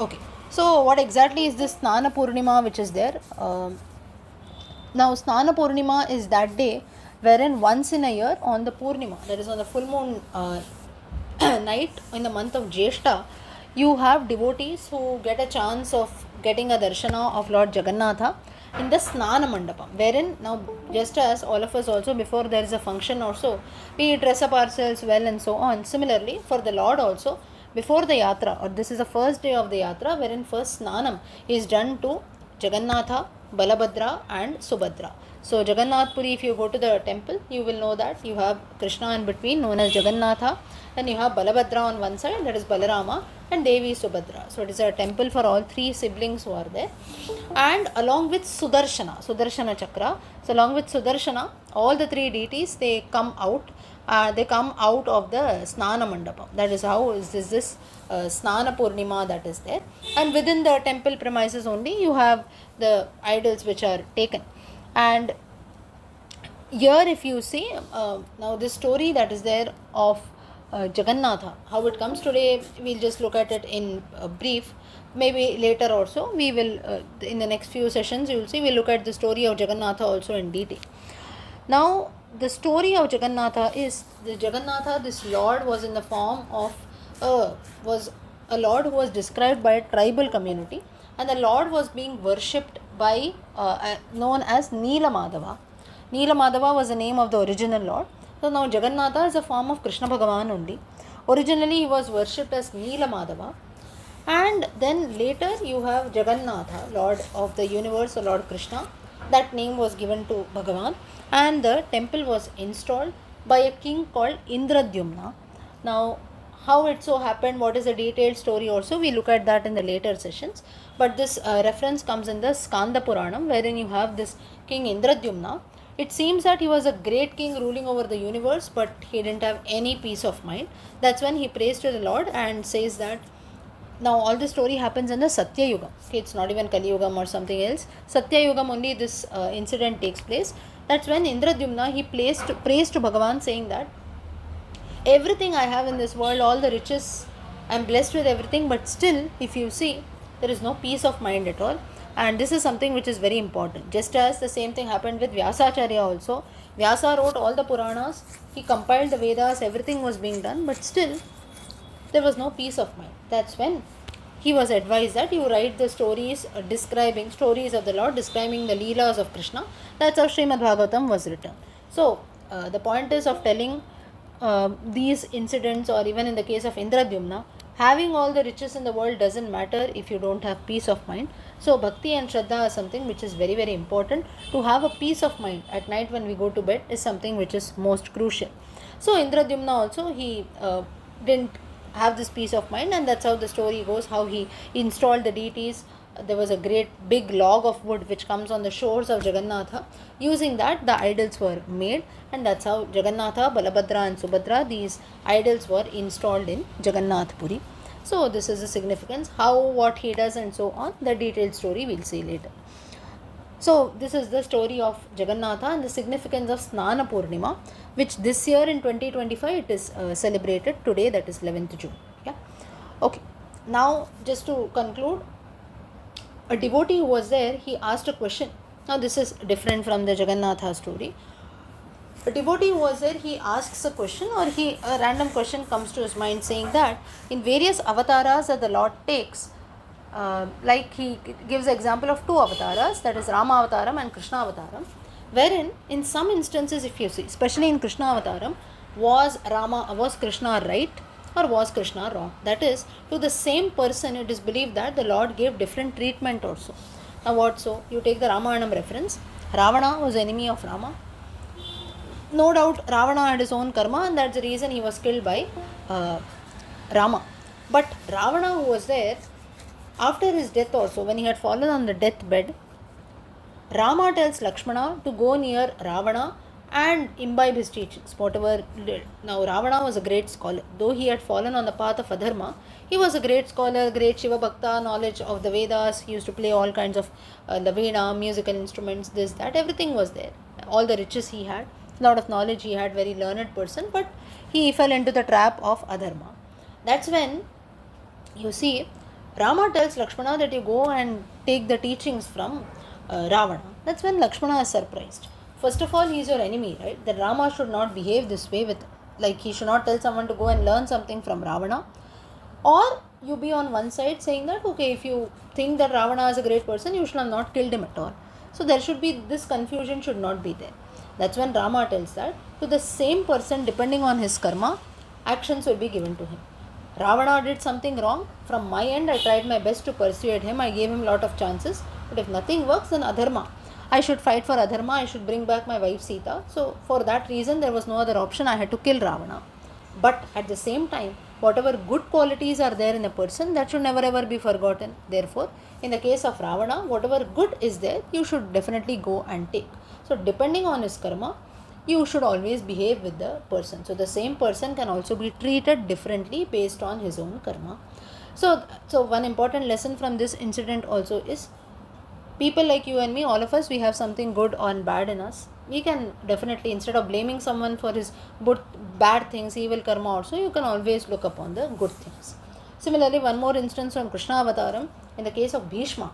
Okay, so what exactly is this Snana Purnima which is there? Now, Snana Purnima is that day wherein once in a year on the Purnima, that is on the full moon night in the month of Jeshta, you have devotees who get a chance of getting a darshana of Lord Jagannatha in the Snana Mandapam, wherein now, just as all of us also, before there is a function or so, we dress up ourselves well and so on. Similarly, for the Lord also, before the yatra, or this is the first day of the yatra, wherein first Snanam is done to Jagannatha, Balabhadra and Subhadra. So Jagannath Puri, if you go to the temple, you will know that you have Krishna in between, known as Jagannatha, then you have Balabhadra on one side, that is Balarama, and Devi Subhadra. So it is a temple for all three siblings who are there. And along with Sudarshana Chakra, so along with Sudarshana, all the three deities, they come out of the Snana Mandapam. That is how is this Snana Purnima that is there. And within the temple premises only, you have the idols which are taken. And here if you see, now this story that is there of Jagannatha, how it comes today, we'll just look at it in brief. Maybe later also, we will, in the next few sessions, you will see, we'll look at the story of Jagannatha also in detail. Now, the story of Jagannatha is, the Jagannatha, this Lord was in the form of, was a Lord who was described by a tribal community, and the Lord was being worshipped by, known as Neela Madhava. Neela Madhava was the name of the original Lord. So now Jagannatha is a form of Krishna Bhagavan only. Originally he was worshipped as Neela Madhava. And then later you have Jagannatha, Lord of the universe, or Lord Krishna. That name was given to Bhagavan, and the temple was installed by a king called Indradyumna. Now, how it so happened, what is the detailed story also, we look at that in the later sessions. But this reference comes in the Skanda Puranam, wherein you have this king Indradyumna. It seems that he was a great king ruling over the universe, but he didn't have any peace of mind. That's when he prays to the Lord and says that, now all this story happens in the Satya Yuga. Okay, it's not even Kali Yugam or something else. Satya Yugam only this incident takes place. That's when Indradyumna, he prays to Bhagavan, saying that everything I have in this world, all the riches, I'm blessed with everything, but still, if you see, there is no peace of mind at all. And this is something which is very important. Just as the same thing happened with Vyasacharya also. Vyasa wrote all the Puranas, he compiled the Vedas, everything was being done, but still, there was no peace of mind. That's when he was advised that you write the stories describing stories of the Lord, describing the Leelas of Krishna. That's how Srimad Bhagavatam was written. So, the point is of telling these incidents, or even in the case of Indradyumna, having all the riches in the world doesn't matter if you don't have peace of mind. So, Bhakti and Shraddha is something which is very, very important. To have a peace of mind at night when we go to bed is something which is most crucial. So, Indradyumna also, he didn't have this peace of mind, and that's how the story goes, how he installed the deities. There was a great big log of wood which comes on the shores of Jagannatha. Using that, the idols were made, and that's how Jagannatha, Balabhadra and Subhadra, these idols were installed in Jagannath Puri. So this is the significance, how, what he does and so on. The detailed story we'll see later. So this is the story of Jagannatha and the significance of Snana Purnima, which this year in 2025 it is celebrated today, that is 11th June. Yeah. Okay. Now just to conclude, a devotee who was there, he asked a question. Now this is different from the Jagannatha story. A devotee who was there, he asks a question, or a random question comes to his mind, saying that in various avatars that the Lord takes, like he gives the example of two avatars, that is Rama Avataram and Krishna Avataram, wherein in some instances, if you see, especially in Krishna Avataram, was Krishna right or was Krishna wrong? That is, to the same person it is believed that the Lord gave different treatment also. Now what so? You take the Ramayanam reference, Ravana was enemy of Rama. No doubt Ravana had his own karma, and that's the reason he was killed by Rama. But Ravana, who was there, after his death also, when he had fallen on the deathbed, Rama tells Lakshmana to go near Ravana and imbibe his teachings, whatever. Now Ravana was a great scholar. Though he had fallen on the path of adharma, he was a great scholar, great Shiva Bhakta, knowledge of the Vedas. He used to play all kinds of the Veena, musical instruments, this, that, everything was there. All the riches he had, a lot of knowledge he had, very learned person, but he fell into the trap of adharma. That's when you see Rama tells Lakshmana that you go and take the teachings from Ravana. That's when Lakshmana is surprised. First of all, he is your enemy, right? That Rama should not behave this way with, like, he should not tell someone to go and learn something from Ravana. Or you be on one side saying that, okay, if you think that Ravana is a great person, you should have not killed him at all. So there should be, this confusion should not be there. That's when Rama tells that to the same person, depending on his karma, actions will be given to him. Ravana did something wrong. From my end, I tried my best to persuade him. I gave him a lot of chances. But if nothing works, then adharma. I should fight for adharma. I should bring back my wife Sita. So for that reason, there was no other option. I had to kill Ravana. But at the same time, whatever good qualities are there in a person, that should never ever be forgotten. Therefore, in the case of Ravana, whatever good is there, you should definitely go and take. So depending on his karma, you should always behave with the person. So the same person can also be treated differently based on his own karma. So one important lesson from this incident also is, people like you and me, all of us, we have something good or bad in us. We can definitely, instead of blaming someone for his bad things, evil karma also, you can always look upon the good things. Similarly, one more instance from Krishna Avataram, in the case of Bhishma.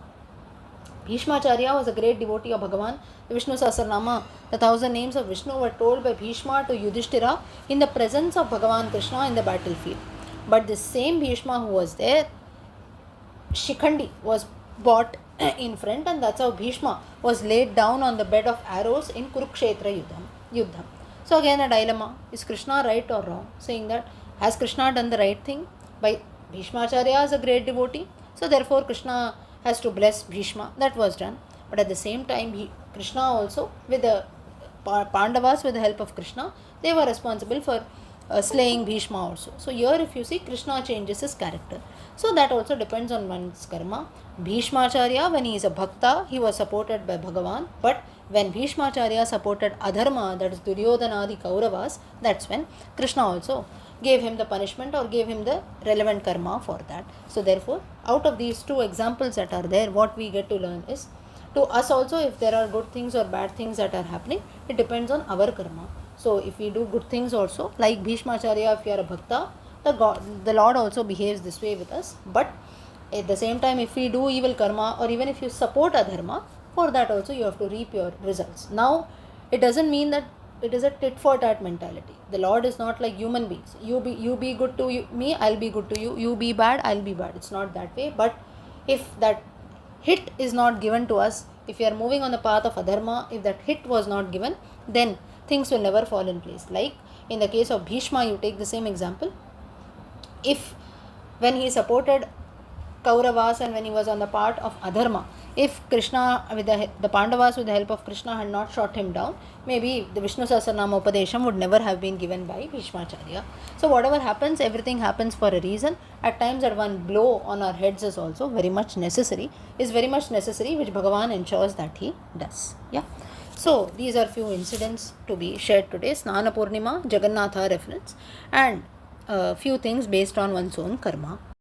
Bhishmacharya was a great devotee of Bhagavan. The Vishnu Sahasranama, the 1000 names of Vishnu, were told by Bhishma to Yudhishthira in the presence of Bhagavan Krishna in the battlefield. But this same Bhishma who was there, Shikhandi was brought in front, and that's how Bhishma was laid down on the bed of arrows in Kurukshetra Yuddham. So again a dilemma, is Krishna right or wrong? Saying that, has Krishna done the right thing? By Bhishmacharya is a great devotee, so therefore Krishna has to bless Bhishma. That was done. But at the same time, Krishna also, with the Pandavas, with the help of Krishna, they were responsible for slaying Bhishma also. So here if you see, Krishna changes his character. So that also depends on one's karma. Bhishmacharya, when he is a bhakta, he was supported by Bhagavan. But when Bhishmacharya supported adharma, that is Duryodhanadi Kauravas, that's when Krishna also gave him the punishment or gave him the relevant karma for that. So therefore, out of these two examples that are there, what we get to learn is, to us also, if there are good things or bad things that are happening, it depends on our karma. So if we do good things also, like Bhishmacharya, if you are a bhakta, the Lord also behaves this way with us. But at the same time, if we do evil karma, or even if you support adharma, for that also you have to reap your results. Now, it doesn't mean that it is a tit for tat mentality. The Lord is not like human beings. You be good to me, I'll be good to you. You be bad, I'll be bad. It's not that way. But if that hit is not given to us, if you are moving on the path of adharma, if that hit was not given, then things will never fall in place. Like in the case of Bhishma, you take the same example. If when he supported Kauravas and when he was on the part of adharma, if Krishna, with the Pandavas with the help of Krishna had not shot him down, maybe the Vishnu Sahasranama Upadesham would never have been given by Bhishmacharya. So whatever happens, everything happens for a reason. At times that one blow on our heads is also very much necessary, which Bhagavan ensures that he does. Yeah. So these are few incidents to be shared today. Snana Purnima, Jagannatha reference, and few things based on one's own karma.